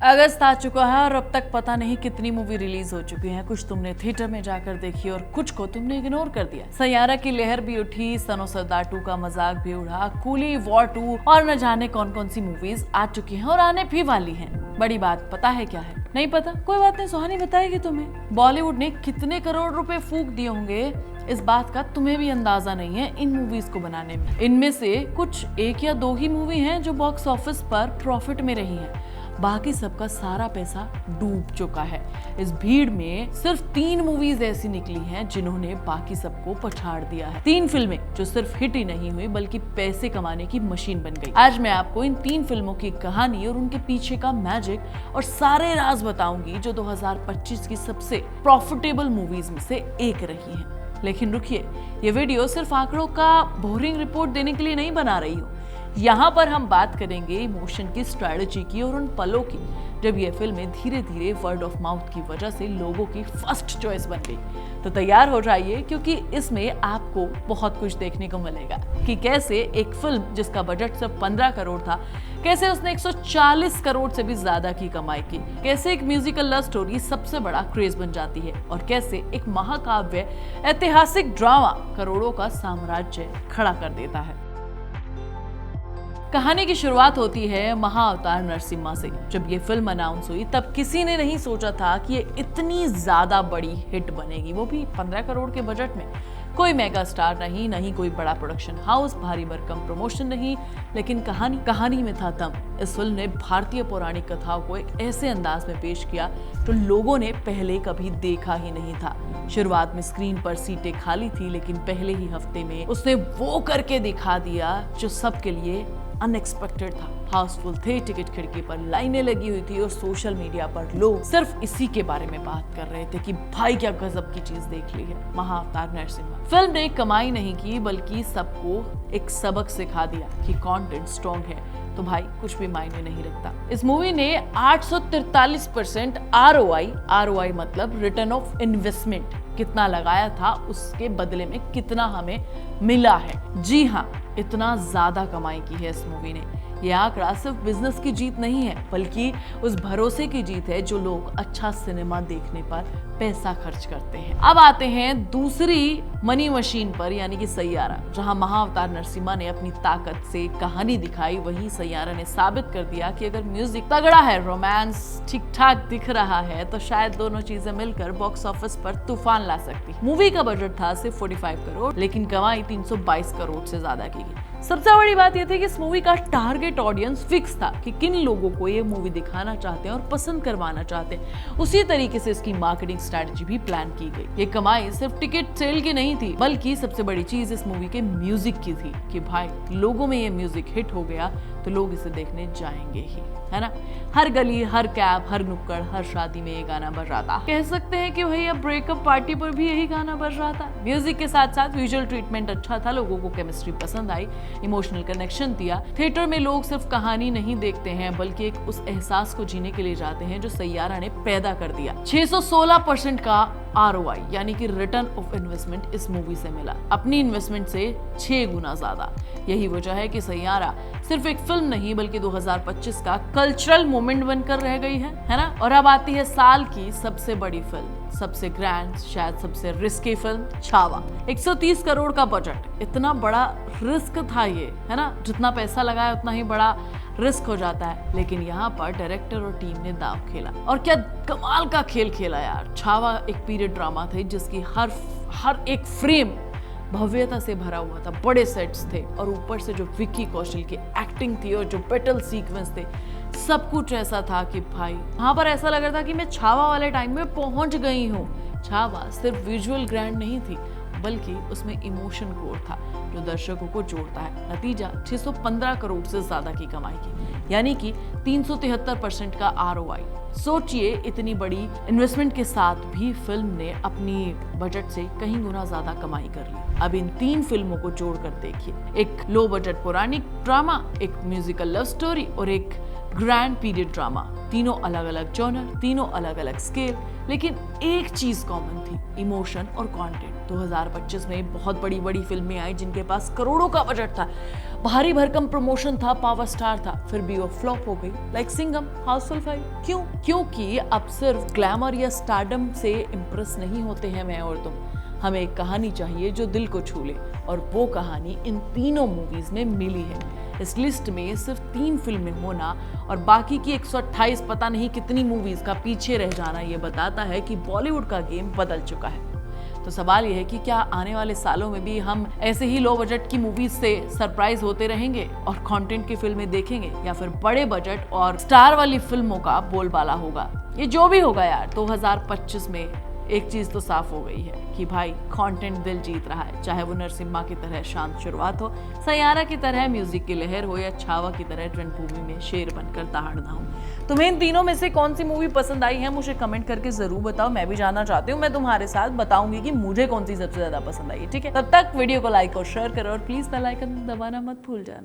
अगस्त आ चुका है और अब तक पता नहीं कितनी मूवी रिलीज हो चुकी हैं। कुछ तुमने थिएटर में जाकर देखी और कुछ को तुमने इग्नोर कर दिया। सैयारा की लहर भी उठी, सनो सरदार 2 का मजाक भी उड़ा, कूली वॉर 2 और न जाने कौन कौन सी मूवीज आ चुकी हैं और आने भी वाली हैं। बड़ी बात पता है क्या है? नहीं पता? कोई बात नहीं, सुहानी बताएगी तुम्हें। बॉलीवुड ने कितने करोड़ रुपए फूंक दिए होंगे इस बात का तुम्हें भी अंदाजा नहीं है इन मूवीज को बनाने में। इनमें से कुछ 1 या 2 ही मूवी हैं जो बॉक्स ऑफिस पर प्रॉफिट में रही हैं, बाकी सबका सारा पैसा डूब चुका है। इस भीड़ में सिर्फ 3 मूवीज ऐसी निकली हैं जिन्होंने बाकी सबको पछाड़ दिया है। 3 फिल्में जो सिर्फ हिट ही नहीं हुई बल्कि पैसे कमाने की मशीन बन गई। आज मैं आपको इन 3 फिल्मों की कहानी और उनके पीछे का मैजिक और सारे राज बताऊंगी जो 2025 की सबसे प्रॉफिटेबल मूवीज में से एक रही है। लेकिन रुकिए, ये वीडियो सिर्फ आंकड़ों का बोरिंग रिपोर्ट देने के लिए नहीं बना रही हूँ। यहाँ पर हम बात करेंगे इमोशन की, स्ट्रेटजी की और उन पलों की जब ये फिल्में धीरे धीरे वर्ड ऑफ माउथ की वजह से लोगों की फर्स्ट चॉइस बन गई। तो तैयार हो जाइए, क्योंकि इसमें आपको बहुत कुछ देखने को मिलेगा कि कैसे एक फिल्म जिसका बजट सिर्फ 15 करोड़ था, कैसे उसने 140 करोड़ से भी ज्यादा की कमाई की, कैसे एक म्यूजिकल लव स्टोरी सबसे बड़ा क्रेज बन जाती है और कैसे एक महाकाव्य ऐतिहासिक ड्रामा करोड़ों का साम्राज्य खड़ा कर देता है। कहानी की शुरुआत होती है महाअवतार नरसिम्हा से। जब ये फिल्म अनाउंस हुई तब किसी ने नहीं सोचा था कि ये इतनी ज्यादा बड़ी हिट बनेगी, वो भी 15 करोड़ के बजट में। कोई मेगा स्टार नहीं कोई बड़ा प्रोडक्शन हाउस, भारी भरकम प्रमोशन नहीं, लेकिन कहानी में था दम। इस फिल्म ने भारतीय पौराणिक कथाओं को एक ऐसे अंदाज में पेश किया जो लोगों ने पहले कभी देखा ही नहीं था। शुरुआत में स्क्रीन पर सीटें खाली थी, लेकिन पहले ही हफ्ते में उसने वो करके दिखा दिया जो सबके लिए अनएक्सपेक्टेड था। हाउसफुल थे, टिकट खिड़की पर लाइनें लगी हुई थी और सोशल मीडिया पर लोग सिर्फ इसी के बारे में बात कर रहे थे कि भाई क्या गजब की चीज देख ली है महाअवतार नरसिम्हा। फिल्म ने कमाई नहीं की बल्कि सबको एक सबक सिखा दिया कि कंटेंट स्ट्रॉन्ग है तो भाई कुछ भी मायने नहीं रखता। इस मूवी ने 843% ROI मतलब रिटर्न ऑफ इन्वेस्टमेंट, कितना लगाया था उसके बदले में कितना हमें मिला है। जी हाँ, इतना ज्यादा कमाई की है इस मूवी ने। यह आंकड़ा सिर्फ बिजनेस की जीत नहीं है बल्कि उस भरोसे की जीत है जो लोग अच्छा सिनेमा देखने पर पैसा खर्च करते हैं। अब आते हैं दूसरी मनी मशीन पर, यानी कि सैयारा। जहां महाअवतार नरसिम्हा ने अपनी ताकत से कहानी दिखाई, वहीं सैयारा ने साबित कर दिया कि अगर म्यूजिक तगड़ा है, रोमांस ठीक ठाक दिख रहा है, तो शायद दोनों चीजें मिलकर बॉक्स ऑफिस पर तूफान ला सकती। मूवी का बजट था सिर्फ 45 करोड़, लेकिन कमाई 322 करोड़ से ज्यादा की गई। सबसे बड़ी बात यह थी कि इस मूवी का टारगेट ऑडियंस फिक्स था कि किन लोगों को ये मूवी दिखाना चाहते हैं और पसंद करवाना चाहते हैं। उसी तरीके से इसकी मार्केटिंग स्ट्रेटजी भी प्लान की गई। ये कमाई सिर्फ टिकट सेल की नहीं थी, बल्कि सबसे बड़ी चीज इस मूवी के म्यूजिक की थी कि भाई लोगों में ये म्यूजिक हिट हो गया तो लोग इसे देखने जाएंगे ही, है ना। हर गली, हर कैब, हर नुक्कड़, हर शादी में ये गाना बज रहा था। कह सकते हैं कि भैया ब्रेकअप पार्टी पर भी यही गाना बज रहा था। म्यूजिक के साथ साथ विजुअल ट्रीटमेंट अच्छा था, लोगों को केमिस्ट्री पसंद आई, इमोशनल कनेक्शन दिया। थिएटर में लोग सिर्फ कहानी नहीं देखते हैं बल्कि एक उस एहसास को जीने के लिए जाते हैं जो सैयारा ने पैदा कर दिया। 616% का ROI यानी कि रिटर्न ऑफ इन्वेस्टमेंट इस मूवी से मिला, अपनी इन्वेस्टमेंट से 6 गुना ज्यादा। यही वजह है कि सैयारा सिर्फ एक फिल्म नहीं बल्कि 2025 का कल्चरल मोमेंट बनकर रह गई है ना। और अब आती है साल की सबसे बड़ी फिल्म, सबसे ग्रैंड, शायद सबसे रिस्की फिल्म, छावा। 130 करोड़ का बजट, इतना बड़ा रिस्क था ये, है ना। जितना पैसा लगाया उतना ही बड़ा रिस्क हो जाता है, लेकिन यहाँ पर डायरेक्टर और टीम ने दांव खेला और क्या कमाल का खेल खेला यार। छावा एक पीरियड ड्रामा थी जिसकी हर एक फ्रेम भव्यता से भरा हुआ था, बड़े सेट्स थे और ऊपर से जो विक्की कौशल की एक्टिंग थी और जो बैटल सीक्वेंस थे, सब कुछ ऐसा था कि भाई वहां पर ऐसा लग रहा था कि मैं छावा वाले टाइम में पहुंच गई हूँ। छावा सिर्फ विजुअल ग्रैंड नहीं थी बल्कि उसमें इमोशन कोर था जो दर्शकों को जोड़ता है। नतीजा 615 करोड़ से ज्यादा की कमाई की, यानी कि 373% का ROI। सोचिए, इतनी बड़ी इन्वेस्टमेंट के साथ भी फिल्म ने अपनी बजट से कहीं गुना ज्यादा कमाई कर ली। अब इन 3 फिल्मों को जोड़कर देखिए, एक लो बजट पौराणिक ड्रामा, एक म्यूजिकल लव स्टोरी और एक ग्रैंड पीरियड ड्रामा, तीनों अलग अलग जॉनर, तीनों अलग अलग स्केल, लेकिन एक चीज कॉमन थी, इमोशन और कंटेंट। 2025 में बहुत बड़ी बड़ी फिल्में आई जिनके पास करोड़ों का बजट था, भारी भरकम प्रमोशन था, पावर स्टार था, फिर भी वो फ्लॉप हो गई, लाइक सिंघम, हाउसफुल 5। क्यों? क्योंकि अब सिर्फ ग्लैमर या स्टारडम से इम्प्रेस नहीं होते हैं मैं और तुम। हमें एक कहानी चाहिए जो दिल को छू ले, और वो कहानी इन तीनों मूवीज में मिली है। इस लिस्ट में सिर्फ 3 फिल्में होना और बाकी की 128 पता नहीं कितनी मूवीज का पीछे रह जाना ये बताता है कि बॉलीवुड का गेम बदल चुका है। तो सवाल यह है कि क्या आने वाले सालों में भी हम ऐसे ही लो बजट की मूवीज से सरप्राइज होते रहेंगे और कंटेंट की फिल्में देखेंगे, या फिर बड़े बजट और स्टार वाली फिल्मों का बोलबाला होगा? ये जो भी होगा यार, 2025 में एक चीज तो साफ हो गई है कि भाई कंटेंट दिल जीत रहा है, चाहे वो नरसिम्हा की तरह शांत शुरुआत हो, सैयारा की तरह म्यूजिक की लहर हो, या छावा की तरह रणभूमि में शेर बनकर दहाड़ना हो। तुम्हें इन तीनों में से कौन सी मूवी पसंद आई है मुझे कमेंट करके जरूर बताओ, मैं भी जानना चाहती हूँ। मैं तुम्हारे साथ बताऊंगी कि मुझे कौन सी सबसे ज्यादा पसंद आई है। ठीक है, तब तक वीडियो को लाइक और शेयर करो और प्लीज बेल आइकन दबाना मत भूल जाना।